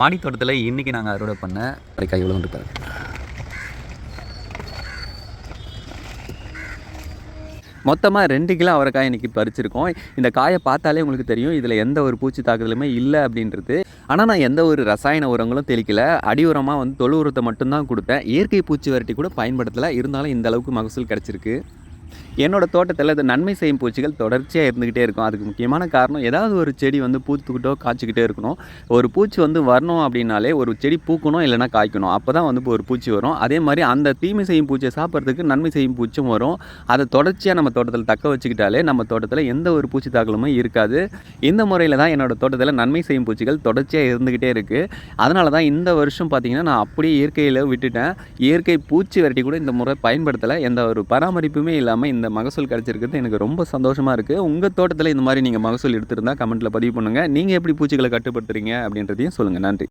மாடி தோட்டத்தில் இன்றைக்கி நாங்கள் அறுவடை பண்ண அவரைக்காய் இவ்வளோ இருப்பாரு. மொத்தமாக 2 கிலோ அவரைக்காய் இன்றைக்கி பறிச்சிருக்கோம். இந்த காயை பார்த்தாலே உங்களுக்கு தெரியும் இதில் எந்த ஒரு பூச்சி தாக்குதலுமே இல்லை அப்படின்றது. ஆனால் நான் எந்த ஒரு ரசாயன உரங்களும் தெளிக்கல. அடி உரமாக தொழு உரத்தை மட்டும்தான் கொடுத்தேன். இயற்கை பூச்சி விரட்டி கூட பயன்படுத்தலை. இருந்தாலும் இந்த அளவுக்கு மகசூல் கிடச்சிருக்கு. என்னோட தோட்டத்தில் இது நன்மை செய்யும் பூச்சிகள் தொடர்ச்சியாக இருந்துக்கிட்டே இருக்கும். அதுக்கு முக்கியமான காரணம் ஏதாவது ஒரு செடி பூத்துக்கிட்டோ காய்ச்சிக்கிட்டே இருக்கணும். ஒரு பூச்சி வரணும் அப்படின்னாலே ஒரு செடி பூக்கணும், இல்லைனா காய்க்கணும். அப்போ தான் இப்போ ஒரு பூச்சி வரும். அதே மாதிரி அந்த தீமை செய்யும் பூச்சியை சாப்பிட்றதுக்கு நன்மை செய்யும் பூச்சும் வரும். அதை தொடர்ச்சியாக நம்ம தோட்டத்தில் தக்க வச்சுக்கிட்டாலே நம்ம தோட்டத்தில் எந்த ஒரு பூச்சி தாக்கலுமே இருக்காது. இந்த முறையில் தான் என்னோடய தோட்டத்தில் நன்மை செய்யும் பூச்சிகள் தொடர்ச்சியாக இருந்துக்கிட்டே இருக்குது. அதனால தான் இந்த வருஷம் பார்த்திங்கன்னா நான் அப்படியே இயற்கையில் விட்டுட்டேன். இயற்கை பூச்சி விரட்டி கூட இந்த முறை பயன்படுத்தலை. எந்த ஒரு பராமரிப்புமே இல்லாமல் இந்த மகசூல் கிடைச்சிருக்கிறது எனக்கு ரொம்ப சந்தோஷமாக இருக்குது. உங்கள் தோட்டத்தில் இந்த மாதிரி நீங்கள் மகசூல் எடுத்திருந்தால் கமெண்ட்டில் பதிவு பண்ணுங்கள். நீங்கள் எப்படி பூச்சிகளை கட்டுப்படுத்துறீங்க அப்படின்றதையும் சொல்லுங்கள். நன்றி.